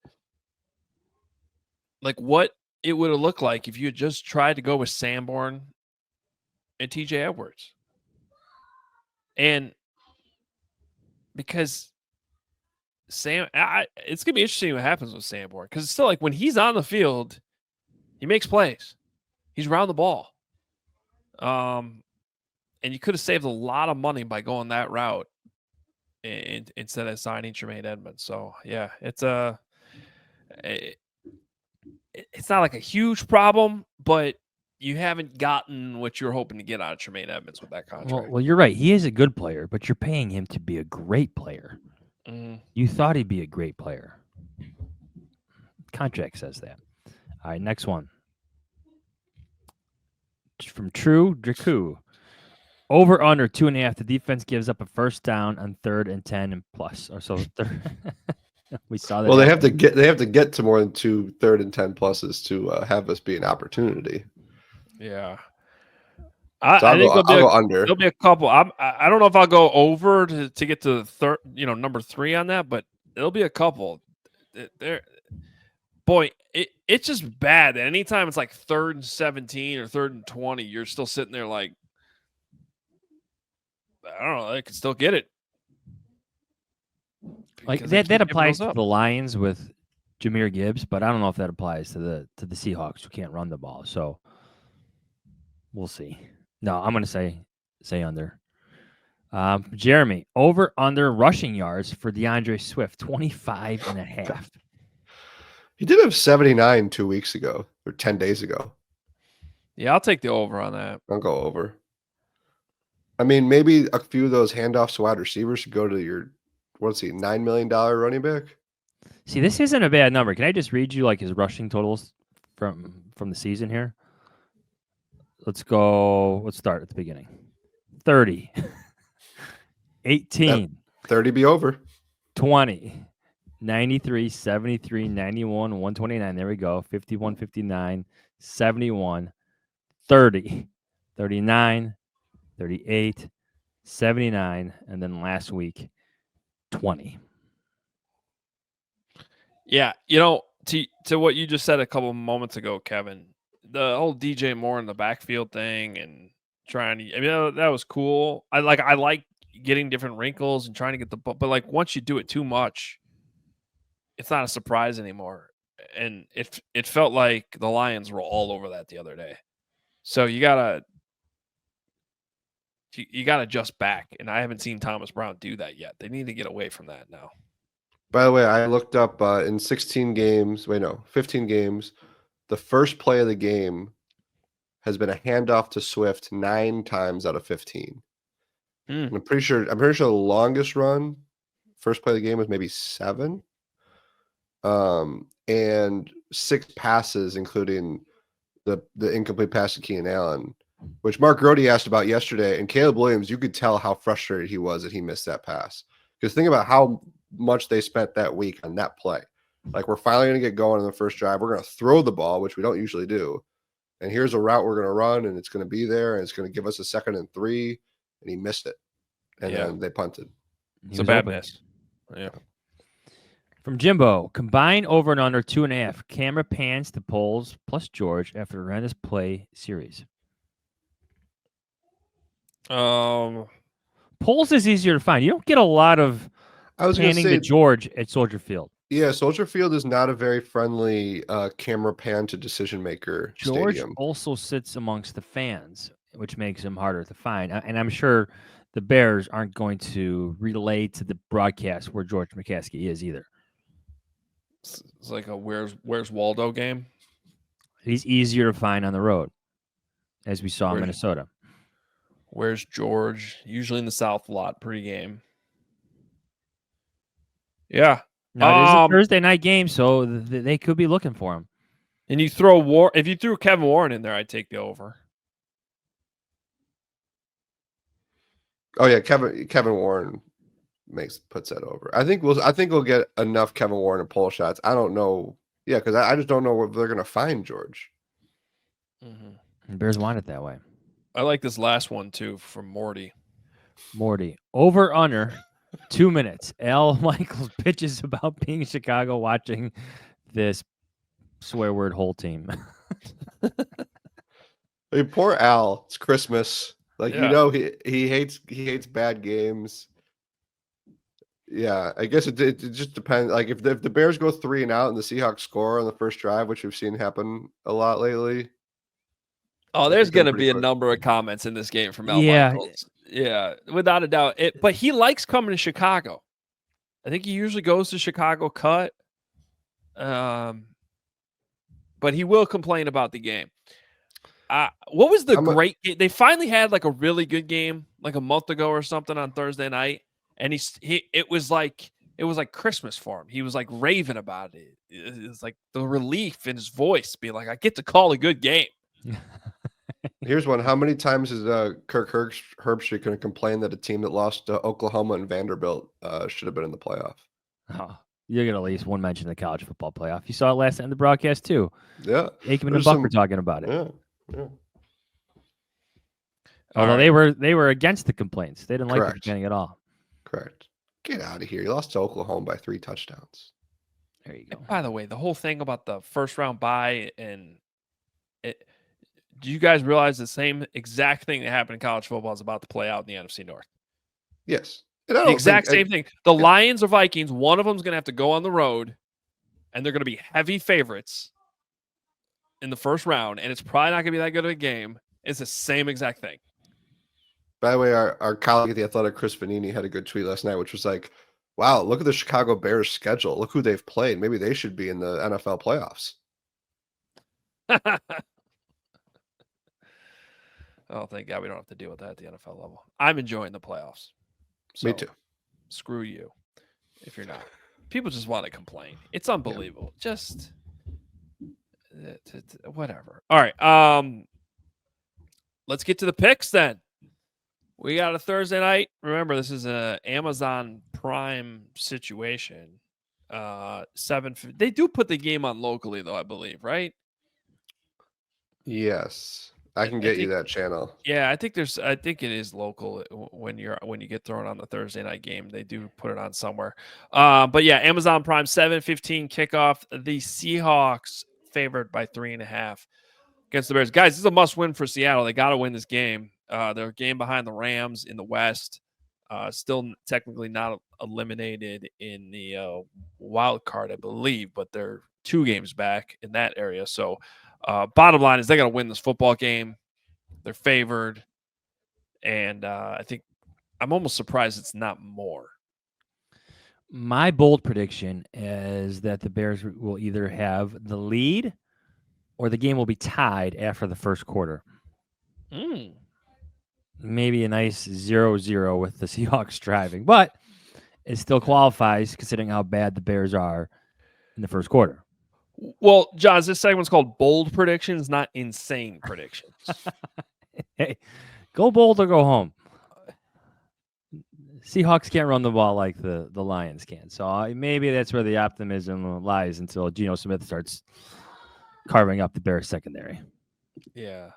like, what it would have looked like if you had just tried to go with Sanborn and TJ Edwards. And because it's going to be interesting what happens with Sanborn, because it's still like when he's on the field, he makes plays. He's around the ball. And you could have saved a lot of money by going that route instead of signing Tremaine Edmonds. So, yeah, it's not like a huge problem, but you haven't gotten what you're hoping to get out of Tremaine Edmonds with that contract. Well, you're right. He is a good player, but you're paying him to be a great player. You thought he'd be a great player. Contract says that. All right, next one. From True Dracu. Over under 2.5. The defense gives up a first down on 3rd and 10 and plus. Or so we saw that. Well, they have to get to more than 2 3rd and 10 pluses to have this be an opportunity. Yeah. I think I'll go under. There'll be a couple. I don't know if I'll go over to get to third, number 3 on that, but there'll be a couple. It's just bad. Anytime it's like 3rd and 17 or 3rd and 20, you're still sitting there like, I don't know. They can still get it. Like that applies to the Lions with Jahmyr Gibbs, but I don't know if that applies to the Seahawks who can't run the ball. So we'll see. No, I'm going to say under. Jeremy, over under rushing yards for DeAndre Swift, 25.5. He did have 79 2 weeks ago or 10 days ago. Yeah, I'll take the over on that. I'll go over. I mean, maybe a few of those handoffs to wide receivers should go to your, $9 million running back? See, this isn't a bad number. Can I just read you like his rushing totals from the season here? Let's start at the beginning. 30. 18. 30 be over. 20. 93, 73, 91, 129. There we go. 51, 59, 71, 30, 39, 38, 79, and then last week, 20. Yeah, to what you just said a couple of moments ago, Kevin, the whole DJ Moore in the backfield thing and that was cool. I like getting different wrinkles and trying to get but like once you do it too much, it's not a surprise anymore. And it felt like the Lions were all over that the other day. So you gotta adjust back, and I haven't seen Thomas Brown do that yet. They need to get away from that now. By the way, I looked up in 15 games, the first play of the game has been a handoff to Swift 9 times out of 15. And I'm pretty sure the longest run, first play of the game, was maybe 7. And 6 passes, including the incomplete pass to Keenan Allen, which Mark Grody asked about yesterday. And Caleb Williams, you could tell how frustrated he was that he missed that pass. Because think about how much they spent that week on that play. Like, we're finally going to get going in the first drive. We're going to throw the ball, which we don't usually do. And here's a route we're going to run, and it's going to be there, and it's going to give us a 2nd and 3. And he missed it. And then they punted. It's a bad miss. Yeah. From Jimbo, combine over and under 2.5. Camera pans to Poles plus George after a horrendous play series. Poles is easier to find. You don't get a lot of panning to George at Soldier Field. Yeah, Soldier Field is not a very friendly camera pan to decision maker George stadium. also sits amongst the fans, which makes him harder to find. And I'm sure the Bears aren't going to relay to the broadcast where George McCaskey is either. It's like a where's Waldo game. He's easier to find on the road, as we saw in Minnesota. Where's George? Usually in the South lot pregame. Yeah. Now, it is a Thursday night game, so they could be looking for him. And you if you threw Kevin Warren in there, I'd take the over. Oh yeah, Kevin Warren puts that over. I think we'll get enough Kevin Warren and pole shots. I don't know. Yeah, because I just don't know where they're going to find George. Mm-hmm. The Bears want it that way. I like this last one too from Morty. Over under 2 minutes. Al Michaels pitches about being in Chicago watching this swear word whole team. Hey, poor Al. It's Christmas. Like, you know, he hates bad games. Yeah, I guess it just depends. Like, if the Bears go 3 and out and the Seahawks score on the first drive, which we've seen happen a lot lately. Oh, there's going to be a number of comments in this game from Al Michaels. Yeah, without a doubt. But he likes coming to Chicago. I think he usually goes to Chicago cut. But he will complain about the game. What was the great game? They finally had like a really good game like a month ago or something on Thursday night. And it was like Christmas for him. He was like raving about it. It was like the relief in his voice being like, I get to call a good game. Here's one. How many times is Kirk Herbstreit going to complain that a team that lost to Oklahoma and Vanderbilt should have been in the playoff? Oh, you're going to at least one mention the college football playoff. You saw it last night in the broadcast too. Yeah. Aikman and Buck were talking about it. Yeah. Although they were against the complaints. They didn't like the beginning at all. Correct. Get out of here. You lost to Oklahoma by 3 touchdowns. There you go. And by the way, the whole thing about the first round bye do you guys realize the same exact thing that happened in college football is about to play out in the NFC North? Yes. The exact same thing. The Lions or Vikings, one of them is going to have to go on the road, and they're going to be heavy favorites in the first round, and it's probably not going to be that good of a game. It's the same exact thing. By the way, our colleague at The Athletic, Chris Vanini, had a good tweet last night, which was like, wow, look at the Chicago Bears schedule. Look who they've played. Maybe they should be in the NFL playoffs. Oh, thank God we don't have to deal with that at the NFL level. I'm enjoying the playoffs. So Me too. Screw you if you're not. People just want to complain. It's unbelievable. Yeah. Just whatever. All right. Let's get to the picks then. We got a Thursday night. Remember, this is an Amazon Prime situation. 7. They do put the game on locally, though, I believe, right? Yes. I can get you that channel. Yeah, I think it is local when you get thrown on the Thursday night game. They do put it on somewhere. But yeah, Amazon Prime 7:15 kickoff. The Seahawks favored by 3.5 against the Bears. Guys, this is a must-win for Seattle. They got to win this game. They're a game behind the Rams in the West. Still technically not eliminated in the wild card, I believe, but they're 2 games back in that area. So bottom line is they got to win this football game. They're favored. And I think I'm almost surprised it's not more. My bold prediction is that the Bears will either have the lead or the game will be tied after the first quarter. Maybe a nice 0-0 with the Seahawks driving, but it still qualifies considering how bad the Bears are in the first quarter. Well, John, this segment's called Bold Predictions, not Insane Predictions. Hey, go bold or go home. Seahawks can't run the ball like the Lions can. So maybe that's where the optimism lies until Geno Smith starts carving up the Bears secondary. Yeah.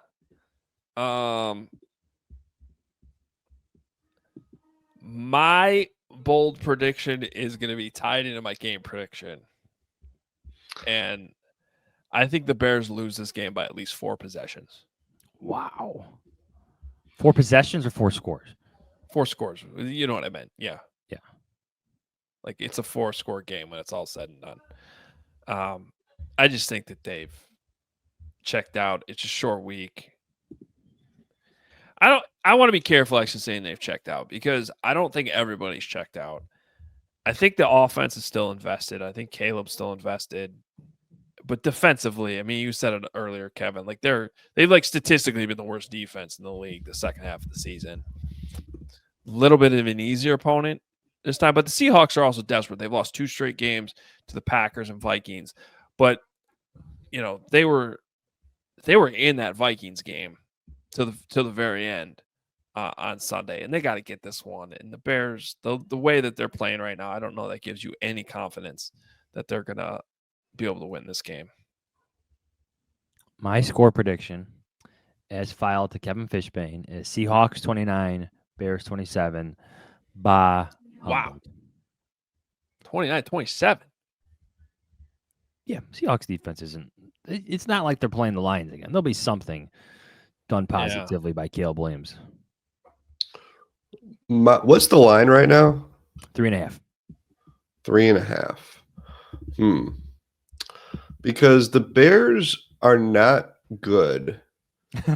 My bold prediction is going to be tied into my game prediction. And I think the Bears lose this game by at least 4 possessions. Wow. 4 possessions or 4 scores? 4 scores. You know what I meant. Yeah. Yeah. Like it's a 4-score game when it's all said and done. I just think that they've checked out. It's a short week. I want to be careful actually saying they've checked out because I don't think everybody's checked out. I think the offense is still invested. I think Caleb's still invested. But defensively, I mean, you said it earlier, Kevin. Like they've like statistically been the worst defense in the league the second half of the season. A little bit of an easier opponent this time, but the Seahawks are also desperate. They've lost 2 straight games to the Packers and Vikings, but they were in that Vikings game to the very end on Sunday, and they got to get this one. And the Bears, the way that they're playing right now, I don't know that gives you any confidence that they're gonna be able to win this game. My score prediction, as filed to Kevin Fishbain, is Seahawks 29, Bears 27. Bah. Wow. 29-27. Yeah, Seahawks defense isn't. It's not like they're playing the Lions again. There'll be something done positively by Caleb Williams. What's the line right now? 3.5. 3.5. Because the Bears are not good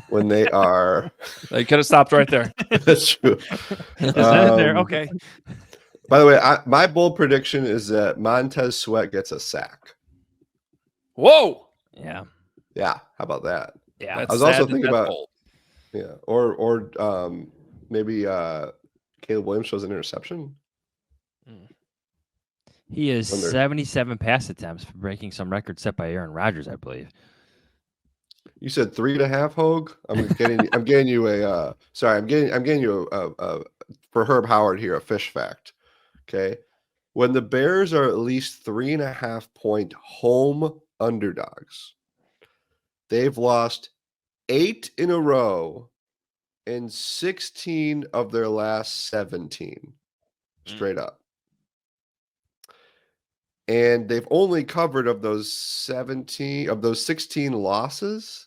when they are. You could have stopped right there. That's true. Is that in there? Okay. By the way, my bold prediction is that Montez Sweat gets a sack. Whoa. Yeah. Yeah. How about that? Yeah. That's I was also sad that thinking that's about bold. yeah, or maybe Caleb Williams shows an interception. He is When they're- 77 pass attempts, breaking some record set by Aaron Rodgers, I believe. You said 3.5, Hoge. I'm getting you a for Herb Howard here a fish fact. Okay, when the Bears are at least 3.5 point home underdogs, they've lost 8 in a row in 16 of their last 17, straight up. And they've only covered of those 16 losses.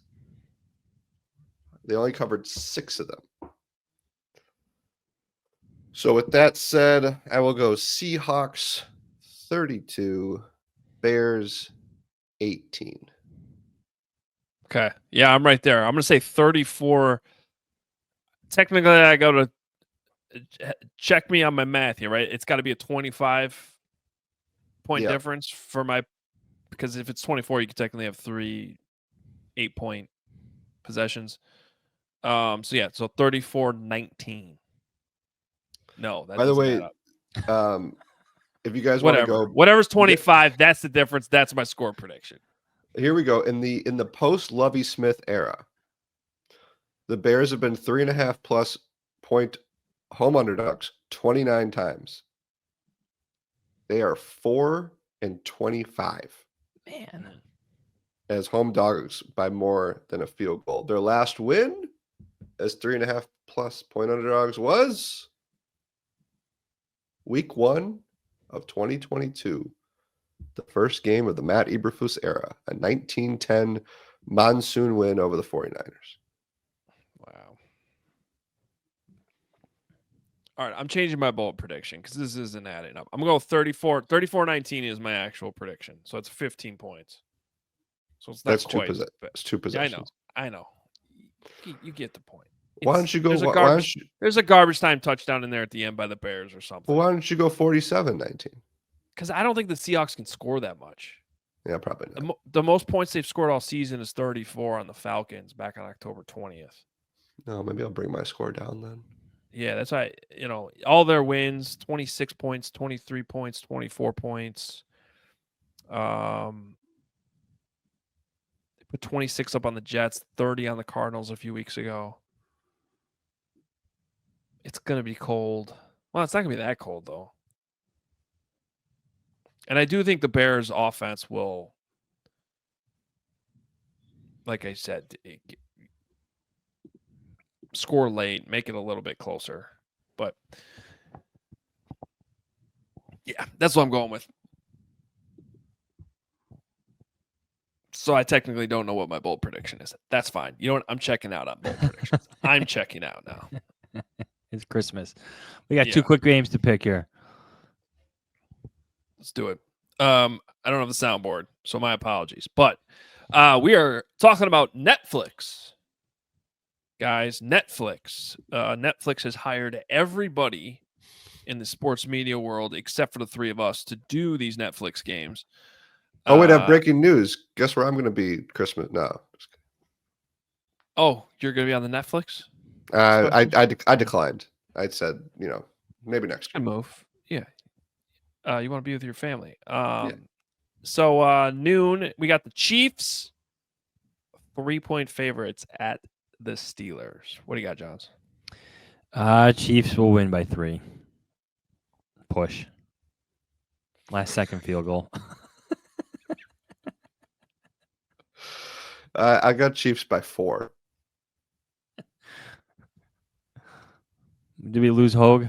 They only covered 6 of them. So with that said, I will go Seahawks 32, Bears 18. Okay. Yeah, I'm right there. I'm going to say 34. Technically, I go to check me on my math here, right? It's got to be a 25-point difference for my – because if it's 24, you could technically have 3 8-point possessions. So 34-19. No, that By the doesn't way, add up. if you guys want to go, whatever's 25, that's the difference. That's my score prediction. Here we go. In the post Lovie Smith era, the Bears have been 3.5 plus point home underdogs 29 times. They are 4-25. Man. As home dogs by more than a field goal. Their last win as 3.5 plus point underdogs was week 1 of 2022. The first game of the Matt Eberflus era, a 1910 monsoon win over the 49ers. Wow. All right, I'm changing my bold prediction because this isn't adding up. I'm going to go 34. 34-19 is my actual prediction. So it's 15 points. So it's not That's quite. it's 2 possessions. Yeah, I know. You get the point. Why don't you go? There's a garbage time touchdown in there at the end by the Bears or something. Well, why don't you go 47-19? Because I don't think the Seahawks can score that much. Yeah, probably not. The most points they've scored all season is 34 on the Falcons back on October 20th. No, maybe I'll bring my score down then. Yeah, that's why, all their wins, 26 points, 23 points, 24 points. They put 26 up on the Jets, 30 on the Cardinals a few weeks ago. It's going to be cold. Well, it's not going to be that cold, though. And I do think the Bears' offense will, like I said, score late, make it a little bit closer. But, yeah, that's what I'm going with. So I technically don't know what my bold prediction is. That's fine. You know what? I'm checking out on bold predictions. I'm checking out now. It's Christmas. We got 2 Yeah. quick games to pick here. Let's do it. I don't have the soundboard, so my apologies. But we are talking about Netflix. Guys, Netflix. Netflix has hired everybody in the sports media world except for the 3 of us to do these Netflix games. Oh, wait, I have breaking news. Guess where I'm going to be Christmas? No. Oh, you're going to be on the Netflix? I declined. I said, maybe next Good year. move. Yeah. You want to be with your family. So noon, we got the Chiefs, 3-point favorites at the Steelers. What do you got, Johns? Chiefs will win by 3. Push. Last second field goal. I got Chiefs by 4. Did we lose Hoge?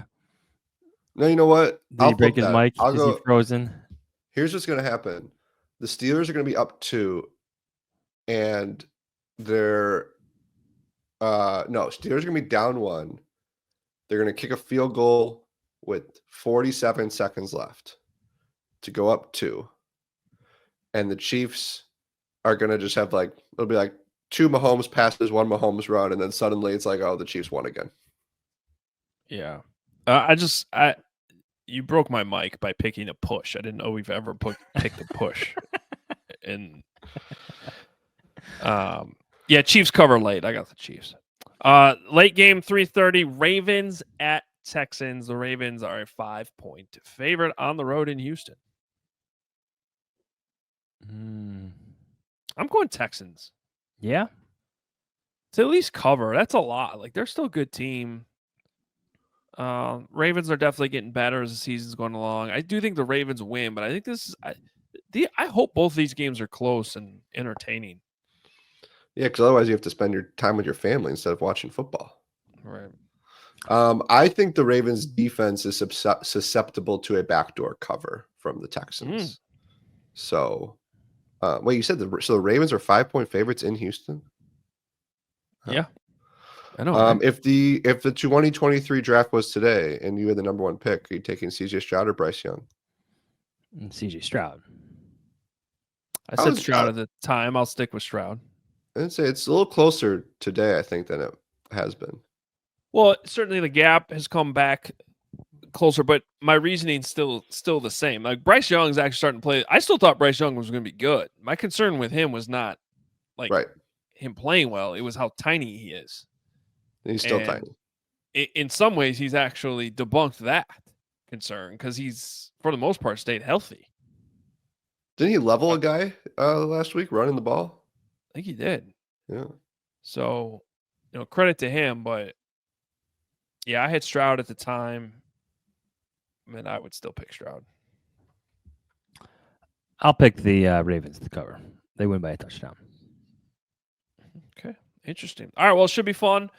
No, you know what? Did he break his mic? Is he frozen? Here's what's going to happen. The Steelers are going to be up 2, and they're Steelers are going to be down 1. They're going to kick a field goal with 47 seconds left to go up 2. And the Chiefs are going to just have it'll be like 2 Mahomes passes, 1 Mahomes run, and then suddenly it's like, oh, the Chiefs won again. Yeah. You broke my mic by picking a push. I didn't know we've ever picked a push. And yeah, Chiefs cover late. I got the Chiefs. Late game 3:30, Ravens at Texans. The Ravens are a 5-point favorite on the road in Houston. I'm going Texans. Yeah. To at least cover. That's a lot. They're still a good team. Ravens are definitely getting better as the season's going along. I do think the Ravens win, but I think this is I hope both of these games are close and entertaining. Yeah, because otherwise you have to spend your time with your family instead of watching football. Right. I think the Ravens defense is susceptible to a backdoor cover from the Texans. So, wait, you said the Ravens are 5-point favorites in Houston? Yeah. I know. If the 2023 draft was today and you had the number 1 pick, are you taking CJ Stroud or Bryce Young? CJ Stroud. I said Stroud at the time. I'll stick with Stroud. I'd say it's a little closer today, I think, than it has been. Well, certainly the gap has come back closer, but my reasoning's still the same. Bryce Young is actually starting to play. I still thought Bryce Young was going to be good. My concern with him was not him playing well. It was how tiny he is. He's still tiny. In some ways, he's actually debunked that concern because he's, for the most part, stayed healthy. Didn't he level a guy last week running the ball? I think he did. Yeah. So, credit to him. But, yeah, I had Stroud at the time. And I would still pick Stroud. I'll pick the Ravens to cover. They win by a touchdown. Okay. Interesting. All right. Well, it should be fun.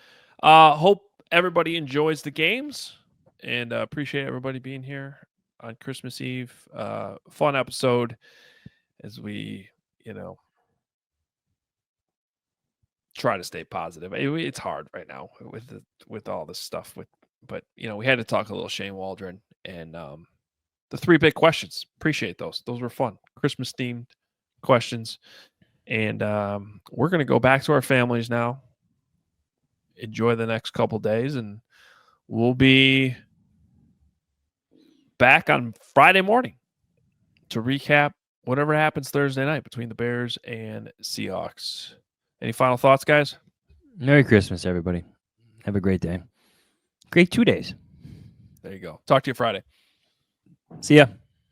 Hope everybody enjoys the games and appreciate everybody being here on Christmas Eve. Fun episode as we, try to stay positive. It's hard right now with all this stuff. But we had to talk a little Shane Waldron and the 3 big questions. Appreciate those. Those were fun. Christmas themed questions. And we're going to go back to our families now. Enjoy the next couple days, and we'll be back on Friday morning to recap whatever happens Thursday night between the Bears and Seahawks. Any final thoughts, guys? Merry Christmas, everybody. Have a great day. Great 2 days. There you go. Talk to you Friday. See ya.